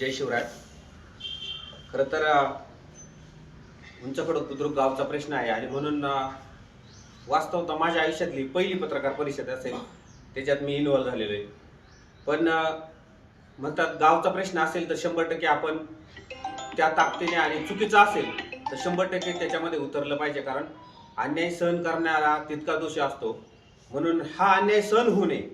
जय शिवराय. खरं तर उंचकडं बुद्रुक गावचा प्रश्न आहे आणि म्हणून वास्तवतः माझ्या आयुष्यातली पहिली पत्रकार परिषद असेल त्याच्यात मी इन्व्हॉल्व झालेलो आहे. पण म्हणतात गावचा प्रश्न असेल तर 100% आपण त्या ताकदीने आणि चुकीचा असेल तर 100% त्याच्यामध्ये उतरलं पाहिजे, कारण अन्याय सहन करणारा तितका दोषी असतो. म्हणून हा अन्याय सहन होऊ नये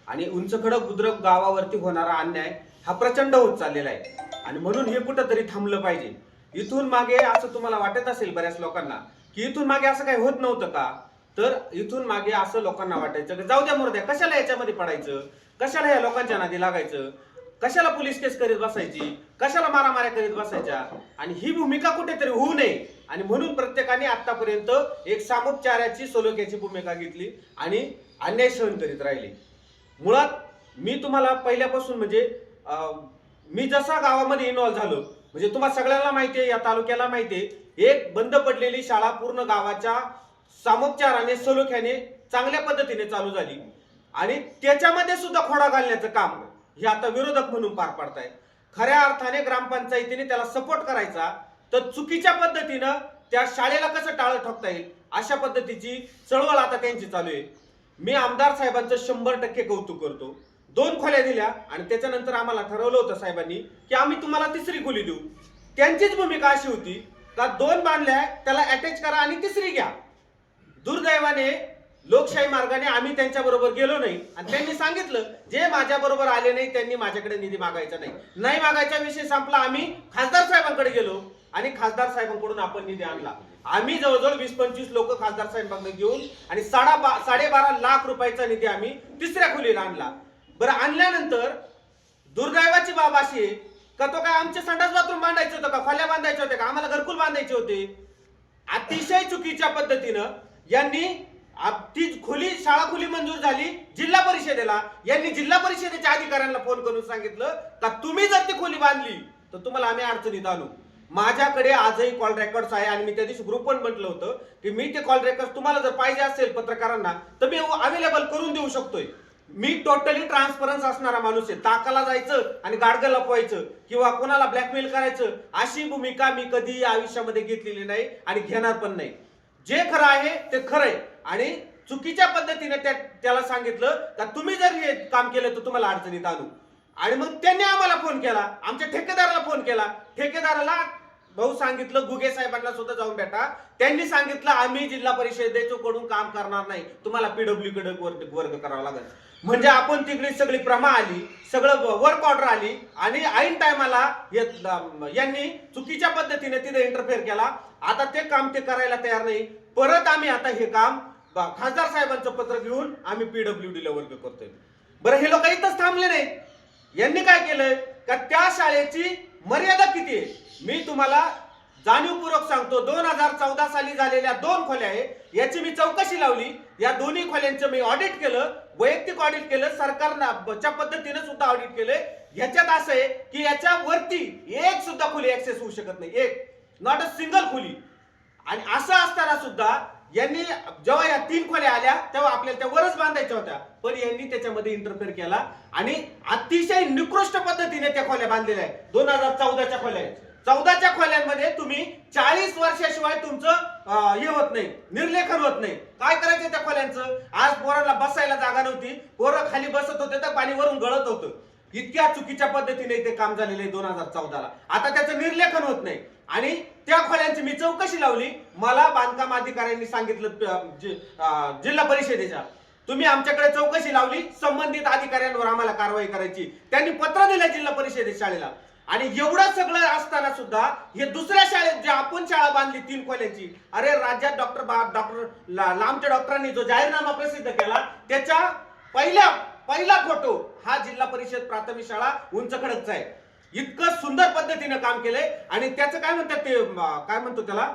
आणि उंचकडं बुद्रुक गावावरती होणारा अन्याय हा प्रचंड होत चाललेला आहे आणि म्हणून हे कुठंतरी थांबलं पाहिजे. इथून मागे असं तुम्हाला वाटत असेल बऱ्याच लोकांना की इथून मागे असं काही होत नव्हतं का, तर इथून मागे असं लोकांना वाटायचं की जाऊ द्या मुर्द्या, कशाला याच्यामध्ये पडायचं, कशाला या लोकांच्या नादी लागायचं, कशाला पोलीस केस करीत बसायची, कशाला मारामाऱ्या करीत बसायच्या, आणि ही भूमिका कुठेतरी होऊ नये आणि म्हणून प्रत्येकाने आतापर्यंत एक सामोपचाराची सलोख्याची भूमिका घेतली आणि अन्याय सहन करीत राहिली. मुळात मी तुम्हाला पहिल्यापासून म्हणजे मी जसा गावामध्ये इन्व्हॉल्व झालो, म्हणजे तुम्हाला सगळ्यांना माहिती आहे, या तालुक्याला माहिती आहे, एक बंद पडलेली शाळा पूर्ण गावाच्या सामोपचाराने सलोख्याने चांगल्या पद्धतीने चालू झाली आणि त्याच्यामध्ये सुद्धा खोडा घालण्याचं काम हे आता विरोधक म्हणून पार पाडतायत. खऱ्या अर्थाने ग्रामपंचायतीने त्याला सपोर्ट करायचा, तर चुकीच्या पद्धतीनं त्या शाळेला कसं टाळं ठोकता येईल अशा पद्धतीची चळवळ आता त्यांची चालू आहे. मी आमदार साहेबांचं 100% कौतुक करतो. 2 खोल्या दिल्या आणि त्याच्यानंतर आम्हाला ठरवलं होतं साहेबांनी की आम्ही तुम्हाला 3री खोली देऊ. त्यांचीच भूमिका अशी होती का 2 बांधल्या त्याला अटॅच करा आणि 3री घ्या. दुर्दैवाने लोकशाही मार्गाने आम्ही त्यांच्या बरोबर गेलो नाही आणि त्यांनी सांगितलं जे माझ्या बरोबर आले नाही त्यांनी माझ्याकडे निधी मागायचा नाही मागायचा विषय संपला. आम्ही खासदार साहेबांकडे गेलो आणि खासदार साहेबांकडून आपण निधी आणला. आम्ही जवळजवळ 20-25 लोक खासदार साहेबांकडे घेऊन आणि 12.5 लाख रुपयाचा निधी आम्ही 3ऱ्या खोलीला आणला. बरं, आणल्यानंतर दुर्दैवाची बाब अशी का तो काय आमचे संडास बाथरूम बांधायचं होतं का, खोल्या बांधायचे होते का, आम्हाला घरकुल बांधायचे होते. अतिशय चुकीच्या पद्धतीनं यांनी ती खोली शाळा खोली मंजूर झाली जिल्हा परिषदेला. यांनी जिल्हा परिषदेच्या अधिकाऱ्यांना फोन करून सांगितलं का तुम्ही जर ती खोली बांधली तर तुम्हाला आम्ही अडचणीत आणू. माझ्याकडे आजही कॉल रेकॉर्ड्स आहे आणि मी त्या दिवशी ग्रुप पण म्हटलं होतं की मी ते कॉल रेकॉर्ड तुम्हाला जर पाहिजे असेल पत्रकारांना तर मी अवेलेबल करून देऊ शकतोय. मी टोटली ट्रान्सपरन्स असणारा माणूस आहे. ताकाला जायचं आणि गाडगं लपवायचं किंवा कोणाला ब्लॅकमेल करायचं अशी भूमिका मी कधी आयुष्यामध्ये घेतलेली नाही आणि घेणार पण नाही. जे खरं आहे ते खरं आहे आणि चुकीच्या पद्धतीने त्याला सांगितलं का तुम्ही जर हे काम केलं तर तुम्हाला अडचणीत आणू. आणि मग त्यांनी आम्हाला फोन केला, आमच्या ठेकेदाराला फोन केला. ठेकेदाराला भाऊ सांगितलं गुगे साहेबांना सुद्धा जाऊन भेटा. त्यांनी सांगितलं आम्ही जिल्हा परिषदेकडून काम करणार नाही, तुम्हाला पीडब्ल्यू कडे वर्ग करावा लागेल. म्हणजे आपण तिकडे सगळी प्रमा आली, सगळं वर्क ऑर्डर आली आणि ऐन टायमाला यांनी चुकीच्या पद्धतीने तिथे इंटरफेअर केला. आता ते काम ते करायला तयार नाही. परत आम्ही आता हे काम खासदार साहेबांचं पत्र घेऊन आम्ही पीडब्ल्यूडी ला वर्ग करतोय. बरं, हे लोक इथंच थांबले नाहीत. यांनी काय केलंय का त्या शाळेची मर्यादा किती आहे मी तुम्हाला जाणीवपूर्वक सांगतो. 2014 साली झालेल्या 2 खोल्या आहे, याची मी चौकशी लावली. या दोन्ही खोल्यांचं मी ऑडिट केलं, वैयक्तिक ऑडिट केलं, सरकारच्या पद्धतीने सुद्धा ऑडिट केलंय. ह्याच्यात असं आहे की याच्या वरती एक सुद्धा खोली ऍक्सेस होऊ शकत नाही, एक नॉट अ सिंगल खोली. आणि असं असताना सुद्धा यांनी जेव्हा या 3 खोल्या आल्या तेव्हा आपल्याला त्या वरच बांधायच्या होत्या, पण यांनी त्याच्यामध्ये इंटरफेअर केला आणि अतिशय निकृष्ट पद्धतीने त्या खोल्या बांधलेल्या आहेत. 2014च्या खोल्या आहेत. 14च्या खोल्यांमध्ये तुम्ही 40 वर्षाशिवाय तुमचं हे होत नाही, निर्लेखन होत नाही. काय करायचं त्या खोल्यांचं? आज पोरांना बसायला जागा नव्हती, पोरं खाली बसत होते तर पाणी वरून गळत होतं. इतक्या चुकीच्या पद्धतीने ते काम झालेले 2014ला. आता त्याचं निर्लेखन होत नाही आणि त्या खोल्यांची मी चौकशी लावली. मला बांधकाम अधिकाऱ्यांनी सांगितलं जिल्हा परिषदेच्या तुम्ही आमच्याकडे चौकशी लावली, संबंधित अधिकाऱ्यांवर आम्हाला कारवाई करायची. त्यांनी पत्र दिलं जिल्हा परिषदे शाळेला. आणि एवढं सगळं असताना सुद्धा हे दुसऱ्या शाळेत जे आपण शाळा बांधली 3 खोल्यांची, अरे राज्यात डॉक्टर लांबच्या डॉक्टरांनी जो जाहीरनामा प्रसिद्ध केला त्याच्या पहिला फोटो हा जिल्हा परिषद प्राथमिक शाळा उंचकडकचा आहे. इतकं सुंदर पद्धतीने काम केलंय आणि त्याचं काय म्हणतात ते काय म्हणतो त्याला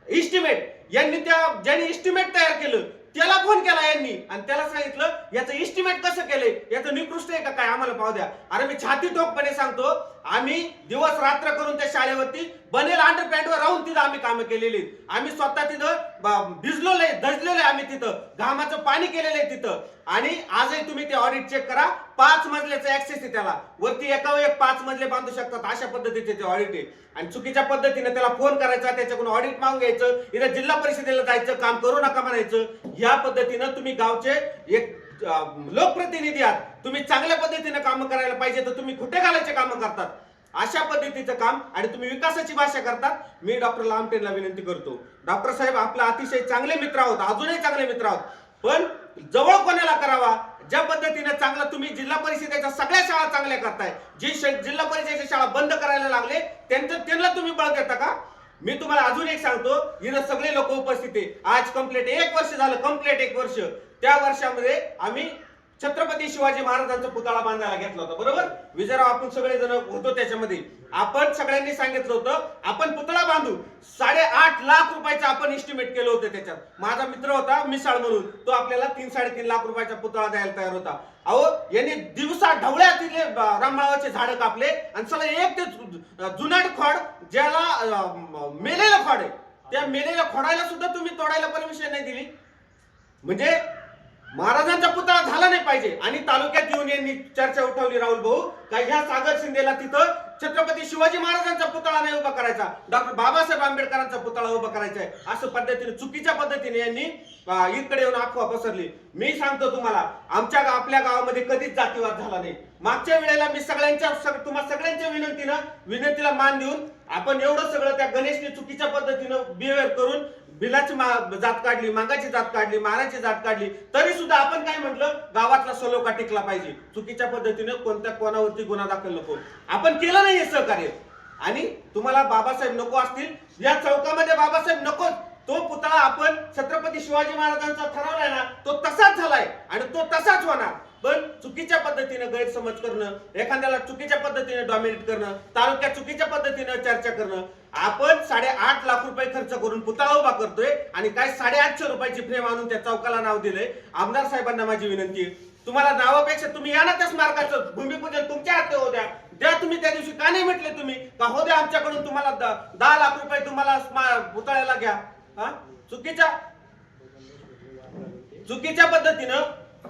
इस्टिमेट. यांनी ज्यांनी इस्टिमेट तयार केलं त्याला फोन केला यांनी आणि त्याला सांगितलं याचं इस्टिमेट कसं केलंय, याचं निकृष्ट आहे का काय, आम्हाला पाहू द्या. अरे मी छाती ठोकपणे सांगतो, आम्ही दिवस रात्र करून त्या शाळेवरती बनेल अंडरपॅन्टवर राहून तिथं आम्ही कामं केलेली. आम्ही स्वतः तिथं भिजलोय धजलेलं आहे आम्ही तिथं, घामाचं पाणी केलेलं आहे तिथं. आणि आजही तुम्ही ते ऑडिट चेक करा, 5 मजल्याचा ऍक्सेस आहे त्याला, वरती एकावर एक 5 मजले बांधू शकतात अशा पद्धतीचे ते ऑडिट आहे. आणि चुकीच्या पद्धतीने त्याला फोन करायचा, त्याच्याकडून ऑडिट मागून घ्यायचं, इथं जिल्हा परिषदेला जायचं, काम करू नका म्हणायचं. या पद्धतीनं तुम्ही गावचे एक लोकप्रतिनिधी आहात, तुम्ही चांगल्या पद्धतीने काम करायला पाहिजे, तर तुम्ही कुठे घालायचे काम करतात अशा पद्धतीचं काम. आणि तुम्ही विकासाची भाषा करतात. मी डॉक्टर लामटेंना विनंती करतो, डॉक्टर साहेब आपला अतिशय चांगले मित्र आहोत, अजूनही चांगले मित्र आहोत, पण जवळ कोणाला करावा, ज्या पद्धतीने चांगला तुम्ही जिल्हा परिषदेच्या सगळ्या शाळा चांगल्या करताय, जी जिल्हा परिषदेच्या शाळा बंद करायला लागले त्यांना तुम्ही बळ देता का? मी तुम्हाला अजून एक सांगतो, इथं सगळे लोक उपस्थित आहे, आज कंप्लीट 1 वर्ष झालं, कंप्लीट 1 वर्ष. त्या वर्षामध्ये आम्ही छत्रपती शिवाजी महाराजांचा पुतळा बांधायला घेतला होता, बरोबर विजयराव, आपण सगळे जण होतो त्याच्यामध्ये. आपण सगळ्यांनी सांगितलं होतं आपण पुतळा बांधू, 8.5 लाख रुपयाचं आपण एस्टिमेट केलं होतं. त्याच्यात माझा मित्र होता मिसाळ म्हणून, तो आपल्याला 3-3.5 लाख रुपयाचा पुतळा द्यायला तयार होता. अहो यांनी दिवसा ढवळ्यातील राममाळाचे झाड कापले आणि सगळं एक ते जुनाट खोड, ज्याला मेलेलं खोड आहे, त्या मेलेल्या खोडाला सुद्धा तुम्ही तोडायला परमिशन नाही दिली. म्हणजे महाराजांचा पुतळा झाला नाही पाहिजे. आणि तालुक्यात येऊन यांनी चर्चा उठवली, राहुल भाऊ, का ह्या सागर शिंदेला तिथं छत्रपती शिवाजी महाराजांचा पुतळा नाही उभा करायचा, डॉक्टर बाबासाहेब आंबेडकरांचा पुतळा उभा करायचा आहे, असं पद्धतीने चुकीच्या पद्धतीने यांनी इकडे येऊन अफवा पसरली. मी सांगतो तुम्हाला, आपल्या गावामध्ये कधीच जातीवाद झाला नाही. मागच्या वेळेला मी तुम्हाला सगळ्यांच्या विनंतीला मान देऊन आपण एवढं सगळं त्या गणेशने चुकीच्या पद्धतीनं बिहेवियर करून बिलाची जात काढली, मागाची जात काढली, माराची जात काढली, तरी सुद्धा आपण काय म्हटलं, गावातला सलोखा टिकला पाहिजे, चुकीच्या पद्धतीने कोणावरती गुन्हा दाखल नको. आपण केलं नाही हे सहकार्य. आणि तुम्हाला बाबासाहेब नको असतील, या चौकामध्ये बाबासाहेब नको, तो पुतळा आपण छत्रपती शिवाजी महाराजांचा ठरवलाय ना, तो तसाच झालाय आणि तो तसाच होणार. पण चुकीच्या पद्धतीने गैरसमज करणं, एखाद्याला चुकीच्या पद्धतीने डॉमिनेट करणं, तालुक्यात चुकीच्या पद्धतीने चर्चा करणं. आपण 8.5 लाख रुपये खर्च करून पुतळा उभा करतोय आणि काय 850 रुपयाची फ्रेम आणून त्या चौकाला नाव दिलंय. आमदार साहेबांना माझी विनंती आहे, तुम्हाला नावापेक्षा तुम्ही या ना त्या स्मारकाचं भूमिपूजन तुमच्या हाती होऊ द्या. तुम्ही त्या दिवशी का नाही म्हटले तुम्ही का हो द्या आमच्याकडून, तुम्हाला 10 लाख रुपये तुम्हाला पुतळ्याला घ्या.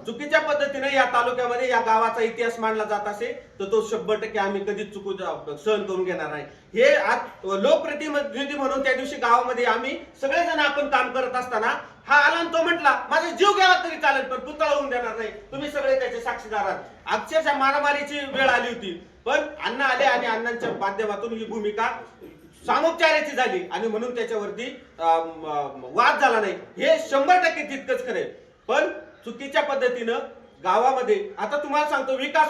चुकीच्या पद्धतीनं या तालुक्यामध्ये या गावाचा इतिहास मांडला जात असेल तर तो 100% आम्ही कधीच सहन करून घेणार नाही. हे आज लोकप्रतिनिधी म्हणून त्या दिवशी गावामध्ये आम्ही सगळेजण आपण काम करत असताना हा आला आणि तो म्हटला माझा जीव गेला तरी चालेल पण पुतळा होऊन देणार नाही. तुम्ही सगळे त्याचे साक्षीदार आहात. अक्षरशः मारामारीची वेळ आली होती, पण अण्णा आले आणि अण्णांच्या माध्यमातून ही भूमिका सामोपचाराची झाली आणि म्हणून त्याच्यावरती वाद झाला नाही. हे 100% तितकंच खरे. पण चुकीच्या पद्धतीनं गावामध्ये आता तुम्हाला सांगतो, विकास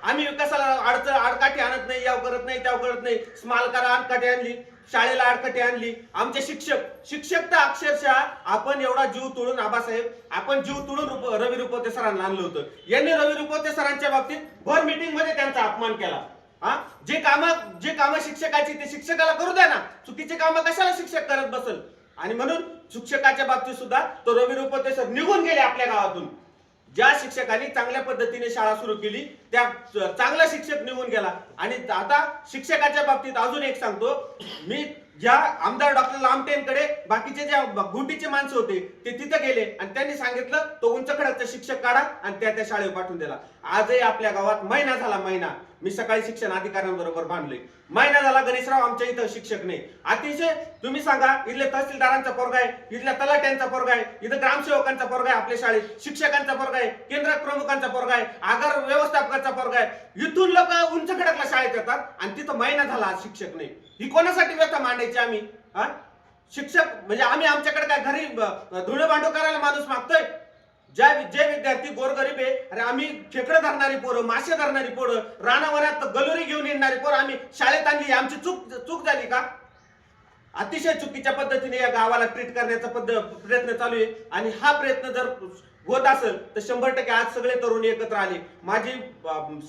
आम्ही विकासाला आडकाठी आणत नाही, याव करत नाही, त्याव करत नाही. स्मारकाला आडकाठी आणली, शाळेला आडकाठी आणली. आमचे शिक्षक तर अक्षरशः आपण एवढा जीव तोडून, आबासाहेब आपण जीव तोडून रवी रुपवते सरांना आणलं होतं. यांनी रवी रुपवते सरांच्या बाबतीत भर मीटिंग मध्ये त्यांचा अपमान केला. जे काम शिक्षकाची ते शिक्षकाला करू द्या ना, चुकीचे काम कशाला शिक्षक करत बसल. आणि म्हणून शिक्षकाच्या बाबतीत सुद्धा तो रवी रुपवते सर निघून गेले आपल्या गावातून. ज्या शिक्षकांनी चांगल्या पद्धतीने शाळा सुरू केली त्या चांगला शिक्षक निघून गेला. आणि आता शिक्षकाच्या बाबतीत अजून एक सांगतो, मी ज्या आमदार डॉक्टर लामटेंकडे बाकीचे ज्या गुंटीचे माणसं होते ते तिथे गेले आणि त्यांनी सांगितलं तो उंच खडकचा शिक्षक काढा आणि त्या शाळेत पाठवून दिला. आजही आपल्या गावात महिना झाला, मी सकाळी शिक्षण अधिकाऱ्यांबरोबर भांडलोय, महिना झाला गणेशराव आमच्या इथं शिक्षक नाही. अतिशय तुम्ही सांगा, इथले तहसीलदारांचा पोरगा आहे, इथल्या तलाट्यांचा पोरगा आहे, इथं ग्रामसेवकांचा पोरगा आहे, आपल्या शाळेत शिक्षकांचा पोरगा आहे, केंद्र प्रमुखांचा पोरगा आहे, आगार व्यवस्थापकाचा पोरगा आहे. इथून लोक उंच खडकला शाळेत येतात आणि तिथं महिना झाला शिक्षक नाही. ही कोणासाठी व्यथा मांडायची आम्ही? शिक्षक म्हणजे आम्ही आमच्याकडे काय घरी धुणे भांडू करायला माणूस मागतोय? जे विद्यार्थी गोरगरीब आहे, अरे आम्ही खेकडे धरणारी पोरं, मासे धरणारी पोरं, रानावनात गलोरी घेऊन येणारी पोरं आम्ही शाळेत आणली, आमची चूक झाली का? अतिशय चुकीच्या पद्धतीने या गावाला ट्रीट करण्याचा प्रयत्न चालू आहे. आणि हा प्रयत्न जर होत असेल तर 100% आज सगळे तरुण एकत्र आले. माझी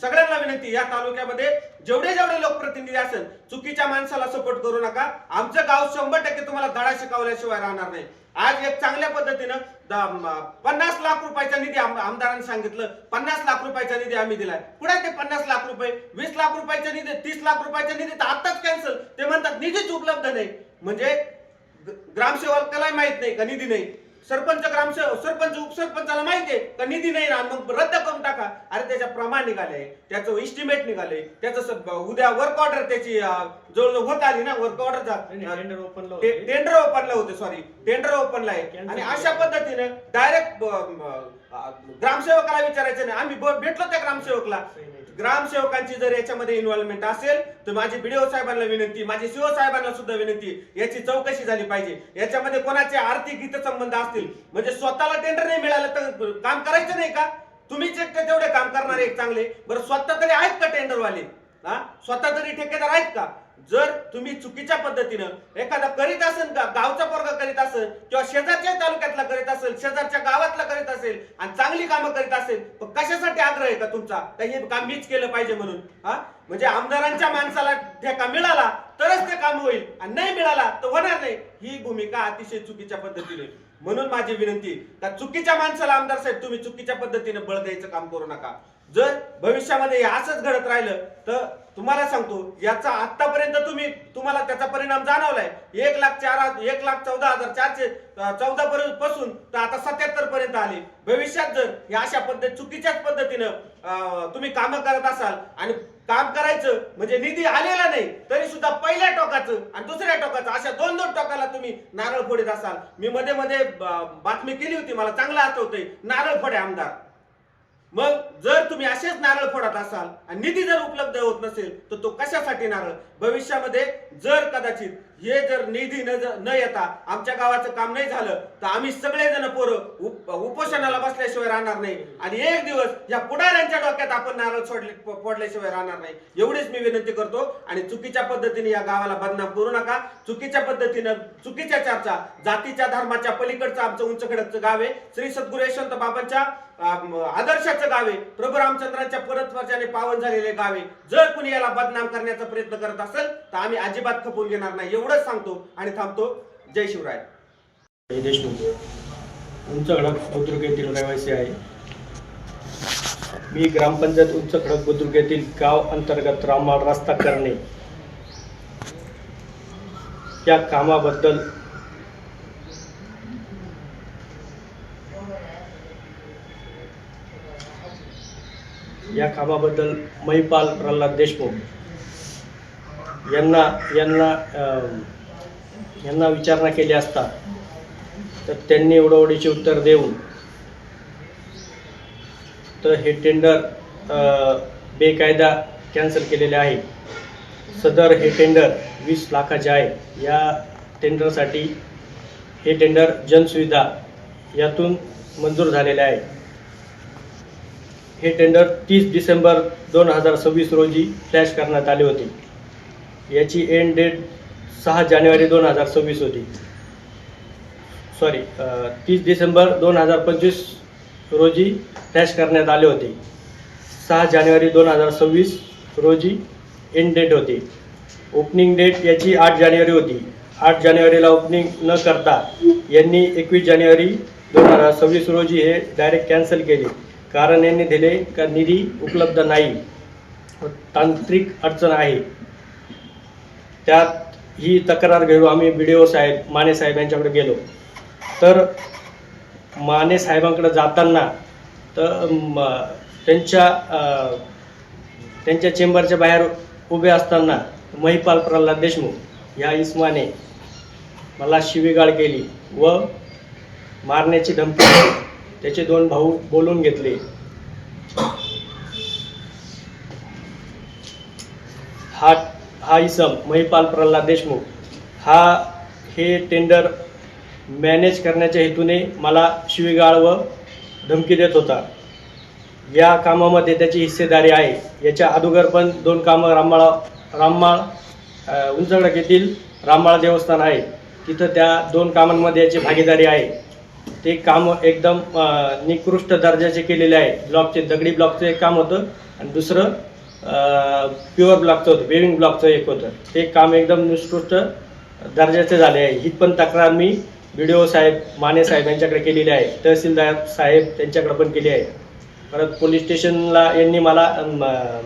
सगळ्यांना विनंती, या तालुक्यामध्ये जेवढे लोकप्रतिनिधी असेल चुकीच्या माणसाला सपोर्ट करू नका. आमचं गाव 100% तुम्हाला धडा शिकवल्याशिवाय राहणार नाही. आज एक चांगल्या पद्धतीनं 50 लाख रुपयाचा निधी आमदारांनी सांगितलं, 50 लाख रुपयाचा निधी आम्ही दिलाय. कुठे ते 50 लाख रुपये? 20 लाख रुपयाचा निधी, 30 लाख रुपयाचा निधी तर आताच कॅन्सल. ते म्हणतात निधीच उपलब्ध नाही. म्हणजे ग्रामसेवकाला माहित नाही का निधी नाही, सरपंच उपसरपंचाला माहिती आहे का निधी नाही ना, मग रद्द करून टाका. अरे त्याच्या प्रमाण निघाले, त्याचं इस्टिमेट निघाले, त्याचं उद्या वर्क ऑर्डर त्याची जवळ होत आली ना, वर्क ऑर्डरचा टेंडर ओपनला होते, सॉरी टेंडर ओपनला आहे. आणि अशा पद्धतीने डायरेक्ट ग्रामसेवकाला विचारायचं नाही. आम्ही भेटलो त्या ग्रामसेवकांची जर याच्यामध्ये इन्व्हॉल्वमेंट असेल तर माझी बीडीओ साहेबांना विनंती, माझी सीओ साहेबांना सुद्धा विनंती, याची चौकशी झाली पाहिजे. याच्यामध्ये कोणाचे आर्थिक हितसंबंध असतील, म्हणजे स्वतःला टेंडर नाही मिळालं तर काम करायचं नाही का? तुम्हीच एकटे तेवढे काम करणारे एक चांगले, बरं स्वतः तरी आहेत का टेंडरवाले? स्वतः तरी ठेकेदार आहेत का? जर तुम्ही चुकीच्या पद्धतीनं एखादा करीत असेल का, गावचा पोरगा करीत असेल किंवा शेजारच्या तालुक्यातला करीत असेल, शेजारच्या गावातला करीत असेल आणि चांगली कामं करीत असेल, कशासाठी आग्रह आहे का तुमचा हे काम मीच केलं पाहिजे म्हणून? म्हणजे आमदारांच्या माणसाला ठेका मिळाला तरच ते काम होईल आणि नाही मिळाला तर होणार नाही. ही भूमिका अतिशय चुकीच्या पद्धतीने. म्हणून माझी विनंती का चुकीच्या माणसाला आमदार साहेब तुम्ही चुकीच्या पद्धतीने बळ द्यायचं काम करू नका. जर भविष्यामध्ये असंच घडत राहिलं तर तुम्हाला सांगतो याचा आतापर्यंत तुम्हाला त्याचा परिणाम जाणवलाय. 1,14,414 पासून तर आता 77 पर्यंत आले. भविष्यात जर या अशा चुकीच्याच पद्धतीनं तुम्ही कामं करत असाल आणि काम करायचं म्हणजे निधी आलेला नाही तरी सुद्धा पहिल्या टोकाचं आणि दुसऱ्या टोकाचं अशा दोन टोकाला तुम्ही नारळ फोडत असाल. मी मध्ये बातमी केली होती, मला चांगलं आठवतंय, नारळ फोडे आमदार. मग जर तुम्ही असेच नारळ फोडत असाल आणि निधी जर उपलब्ध होत नसेल तर तो कशासाठी नारळ? भविष्यामध्ये जर कदाचित हे जर निधी न येता आमच्या गावाचं काम नाही झालं तर आम्ही सगळेजण पोरं उपोषणाला बसल्याशिवाय राहणार नाही आणि एक दिवस या पुढाऱ्यांच्या डोक्यात आपण नारळ फोडल्याशिवाय राहणार नाही. एवढीच मी विनंती करतो. आणि चुकीच्या पद्धतीने या गावाला बदनाम करू नका. चुकीच्या पद्धतीनं चुकीच्या चर्चा, जातीच्या धर्माच्या पलीकडचं आमचं उंच खडकचं गाव आहे. श्री सद्गुरू यशवंत बाबांच्या आदर्शाचं गाव आहे. प्रभू रामचंद्रांच्या परतवाच्याने पावन झालेले गाव आहे. जर कुणी याला बदनाम करण्याचा प्रयत्न करत असेल तर आम्ही अजिबात खपून घेणार नाही. एवढंच सांगतो आणि थांबतो. जय शिवराय. देशमुख, उंच खडक बुद्रुक येथील रहिवासी आहे. मी ग्रामपंचायत उंच खडक बुद्रुक येथील गाव अंतर्गत राममाळ रस्ता करणे या कामाबद्दल महिपाल प्रल्हाद देशमुख यांना विचारणा केली असता तर त्यांनी उडवडीचे उत्तर देऊन तर हे टेंडर बेकायदा कॅन्सल केलेले आहे. सदर हे टेंडर 20 लाखाचे आहे. या टेंडरसाठी हे टेंडर जनसुविधा यातून मंजूर झालेले आहे. हे टेंडर 30 डिसेंबर 2026 रोजी फ्लॅश करण्यात आले होते. याची एंड डेट 6 जानेवारी 2026 होती. 30 डिसेंबर 2025 रोजी फ्लॅश करण्यात आले होते. 6 जानेवारी 2026 रोजी एंड डेट होती. ओपनिंग डेट याची 8 जानेवारी होती. 8 जानेवारीला ओपनिंग न करता यांनी 21 जानेवारी 2026 रोजी हे डायरेक्ट कॅन्सल केले. कारण यांनी दिले का निधी उपलब्ध नाही, तांत्रिक अडचण आहे. त्यात ही तक्रार घेऊन आम्ही BDO साहेब माने साहेब यांच्याकडे गेलो. तर माने साहेबांकडे जाताना तर त्यांच्या चेंबरच्या बाहेर उभे असताना महिपाल प्रल्हाद देशमुख या इसमाने मला शिवीगाळ केली व मारण्याची धमकी दिली. त्याचे 2 भाऊ बोलून घेतले. हा इसम महिपाल प्रल्हाद देशमुख हे टेंडर मॅनेज करण्याच्या हेतूने मला शिवीगाळ व धमकी देत होता. या कामामध्ये त्याची हिस्सेदारी आहे. याच्या अगोदर पण 2 कामं राममाळ उंचखडक येथील राममाळ देवस्थान आहे, तिथं त्या 2 कामांमध्ये याची भागीदारी आहे. ते काम एकदम निकृष्ट दर्जाचे केलेले आहे. ब्लॉकचे दगडी ब्लॉकचं एक काम होतं आणि दुसरं प्युअर ब्लॉकचं होतं, वेविंग ब्लॉकचं एक होतं. ते काम एकदम निकृष्ट दर्जाचे झाले आहे. ही पण तक्रार मी BDO साहेब माने साहेब यांच्याकडे केलेली आहे. तहसीलदार साहेब त्यांच्याकडे पण केली आहे. परत पोलीस स्टेशनला यांनी मला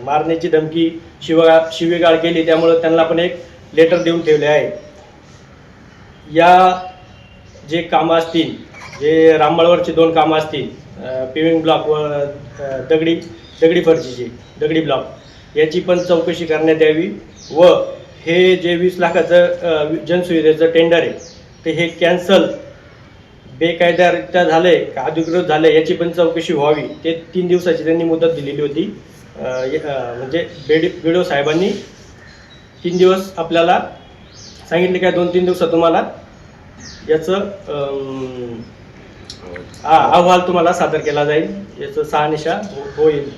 मारण्याची धमकी शिवीगाळ केली, त्यामुळे त्यांना पण एक लेटर देऊन ठेवले आहे. या जे कामं असतील, जे राममाळवरची 2 कामं असतील, पेविंग ब्लॉक व दगडी फरशीची दगडी ब्लॉक, याची पण चौकशी करण्यात यावी व हे जे 20 लाखाचं जनसुविधेचं टेंडर आहे ते हे कॅन्सल बेकायदारित्या झाले का अधिकृत झाले याची पण चौकशी व्हावी. ते 3 दिवसाची त्यांनी मुदत दिलेली होती. म्हणजे BDO साहेबांनी 3 दिवस आपल्याला सांगितले का 2-3 दिवसात तुम्हाला याचं अहवाल तुम्हाला सादर केला जाईल, याचं शहानिशा होईल.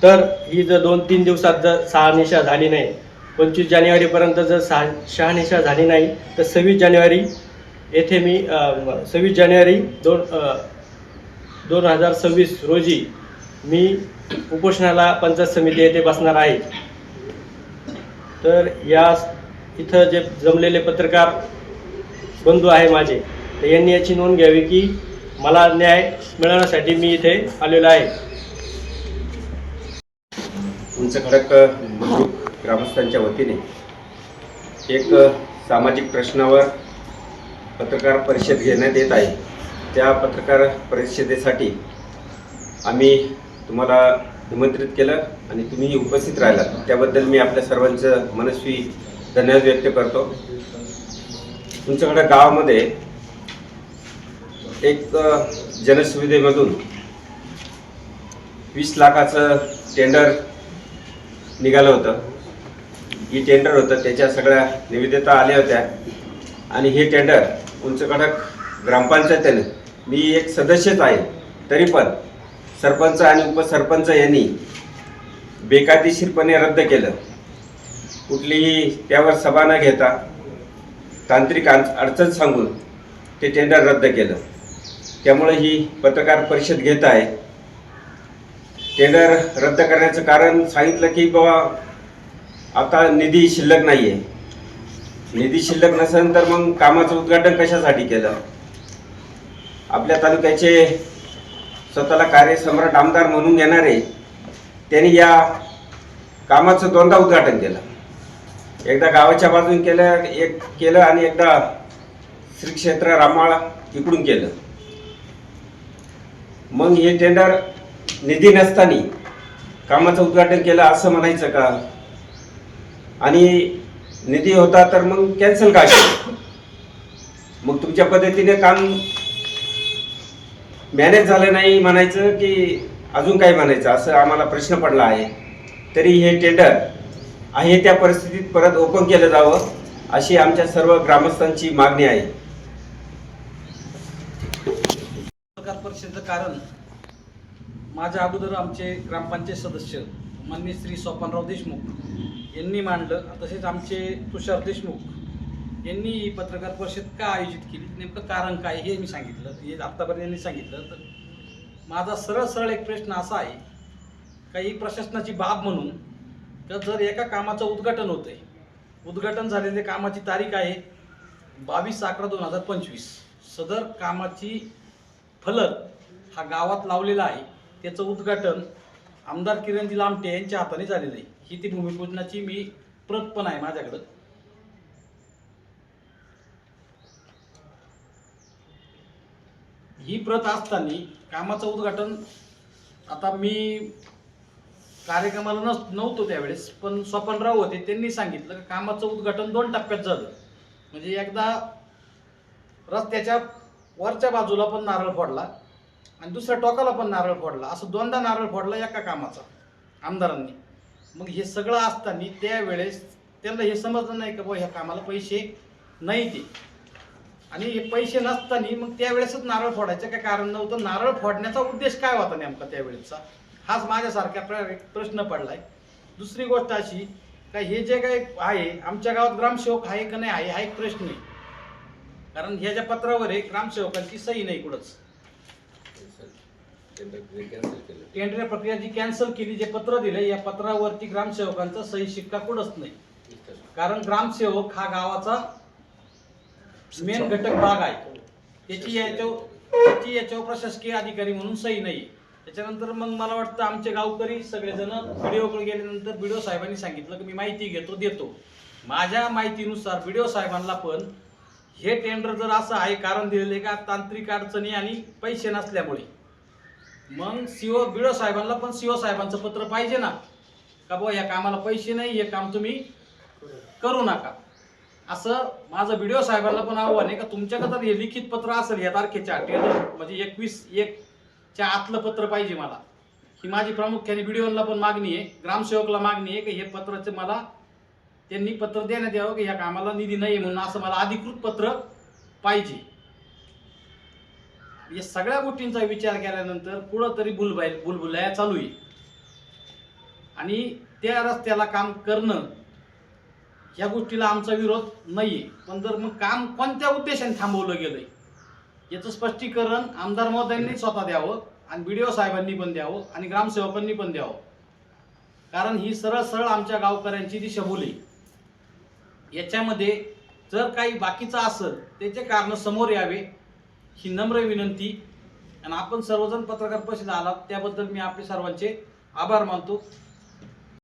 तर ही जर 2-3 दिवसात जर शहानिशा झाली नाही, 25 जानेवारीपर्यंत जर शहानिशा झाली नाही तर 26 जानेवारी येथे मी 26 जानेवारी 2026 रोजी मी उपोषणाला पंचायत समिती येथे बसणार आहे. तर या इथं जे जमलेले पत्रकार बंधू आहे माझे, तर यांनी याची नोंद घ्यावी की मला न्याय मिळवण्यासाठी मी इथे आलेलो आहे. उंच खडक बुद्रुक ग्रामस्थांच्या वतीने एक सामाजिक प्रश्नावर पत्रकार परिषद घेण्यात येत आहे. त्या पत्रकार परिषदेसाठी आम्ही तुम्हाला निमंत्रित केलं आणि तुम्ही उपस्थित राहिलात, त्याबद्दल मी आपल्या सर्वांचं मनस्वी धन्यवाद व्यक्त करतो. उंच खडक गावामध्ये एक जनसुविधेमधून 20 लाखाचं टेंडर निघालं होतं. ही टेंडर होतं, त्याच्या सगळ्या निविदेता आल्या होत्या आणि हे टेंडर उंच खडक ग्रामपंचायतीने, मी एक सदस्यच आहे तरी पण सरपंच आणि उपसरपंच यांनी बेकायदेशीरपणे रद्द केलं. कुठलीही त्यावर सभा न घेता तांत्रिक अडचण सांगून ते टेंडर रद्द केलं. त्यामुळे ही पत्रकार परिषद घेत आहे. टेंडर रद्द करण्याचं कारण सांगितलं की बाबा आता निधी शिल्लक नाही आहे. निधी शिल्लक नसेल तर मग कामाचं उद्घाटन कशासाठी केलं? आपल्या तालुक्याचे स्वतःला कार्यसम्राट आमदार म्हणून येणारे त्यांनी या कामाचं 2दा उद्घाटन केलं. एकदा गावाच्या बाजून केलं आणि एकदा श्री क्षेत्र राममाळ इकडून केलं. मग हे टेंडर निधी नसताना कामाचं उद्घाटन केलं असं म्हणायचं का? आणि निधी होता तर मग कॅन्सल का केलं? मग तुमच्या पद्धतीने काम मॅनेज झालं नाही म्हणायचं की अजून काय म्हणायचं, असं आम्हाला प्रश्न पडला आहे. तरी हे टेंडर आहे त्या परिस्थितीत परत ओपन केलं जावं अशी आमच्या सर्व ग्रामस्थांची मागणी आहे. पत्रकार परिषदेचं कारण माझ्या अगोदर आमचे ग्रामपंचायत सदस्य माननीय श्री सोपानराव देशमुख यांनी मांडलं, तसेच आमचे तुषार देशमुख यांनी ही पत्रकार परिषद का आयोजित केली, नेमकं कारण काय हे मी सांगितलं, हे आत्तापर्यंत यांनी सांगितलं. तर माझा सरळ एक प्रश्न असा आहे का ही प्रशासनाची बाब म्हणून तर जर एका कामाचं उद्घाटन होतंय, उद्घाटन झालेल्या कामाची तारीख आहे 22/11/2025, सदर कामाची फलक हा गावात लावलेला आहे, त्याचं उद्घाटन आमदार किरणजी लामटे यांच्या हाताने झालेलं आहे. ही ती भूमिपूजनाची मी प्रत पण आहे माझ्याकडं. ही प्रत असताना कामाचं उद्घाटन, आता मी कार्यक्रमाला नव्हतो त्यावेळेस, पण स्वपनराव होते, त्यांनी सांगितलं की कामाचं उद्घाटन 2 टप्प्यात झालं. म्हणजे एकदा रस्त्याच्या वरच्या बाजूला पण नारळ फोडला आणि दुसऱ्या टोकाला पण नारळ फोडला, असं 2दा नारळ फोडला एका कामाचा आमदारांनी. मग हे सगळं असताना त्यावेळेस त्यांना हे समजलं नाही का बाबा ह्या कामाला पैसे नाही ते, आणि हे पैसे नसताना मग त्यावेळेसच नारळ फोडायचं काय कारण नव्हतं. नारळ फोडण्याचा उद्देश काय होता नेमका त्यावेळेसचा, हाच माझ्यासारख्या प्रश्न पडलाय. दुसरी गोष्ट अशी का हे जे काही आहे आमच्या गावात ग्रामसेवक आहे का नाही आहे हा एक प्रश्न आहे. कारण ह्या ज्या पत्रावर आहे ग्रामसेवकांची सही नाही कुठंच. टेंडर प्रक्रिया जी कॅन्सल केली, जे पत्र दिलं या पत्रावरती ग्रामसेवकांचा सही शिक्का कुठंच नाही. कारण ग्रामसेवक हा गावाचा मेन घटक भाग आहे, त्याची याच्यावर प्रशासकीय अधिकारी म्हणून सही नाही. त्याच्यानंतर मग मला वाटतं आमचे गावकरी सगळेजण BDOकडे गेल्यानंतर BDO साहेबांनी सांगितलं की मी माहिती घेतो देतो. माझ्या माहितीनुसार BDO साहेबांना पण हे टेंडर जर असं आहे कारण दिलेले का तांत्रिक अडचणी आणि पैसे नसल्यामुळे, मग सीओ बिडो साहेबांना पण सीओ साहेबांचं पत्र पाहिजे ना का बुवा या कामाला पैसे नाही, हे काम तुम्ही करू नका. असं माझं बिडो साहेबांना पण आव्हान आहे का तुमच्याकडे जर हे लिखित पत्र असेल या तारखेच्या टेंडर म्हणजे 21/1 आतलं पत्र पाहिजे मला. ही माझी प्रामुख्याने बिडिओला पण मागणी आहे, ग्रामसेवकला मागणी आहे की हे पत्राचं मला त्यांनी पत्र देण्यात यावं की ह्या कामाला निधी नाही म्हणून, असं मला अधिकृत पत्र पाहिजे. या सगळ्या गोष्टींचा विचार केल्यानंतर पुढं तरी बुलबुलाया चालू आहे आणि त्या रस्त्याला काम करणं या गोष्टीला आमचा विरोध नाहीये. पण जर मग काम कोणत्या उद्देशाने थांबवलं गेलंय याचं स्पष्टीकरण आमदार महोदयांनी स्वतः द्यावं आणि बीडीओ साहेबांनी पण द्यावं आणि ग्रामसेवकांनी पण द्यावं. कारण ही सरळ सरळ आमच्या गावकऱ्यांची दिशाभूल आहे. याच्यामध्ये जर काही बाकीचं असेल त्याचे कारण समोर यावे ही नम्र विनंती. आणि आपण सर्वजण पत्रकार परिषद आलात त्याबद्दल मी आपले सर्वांचे आभार मानतो.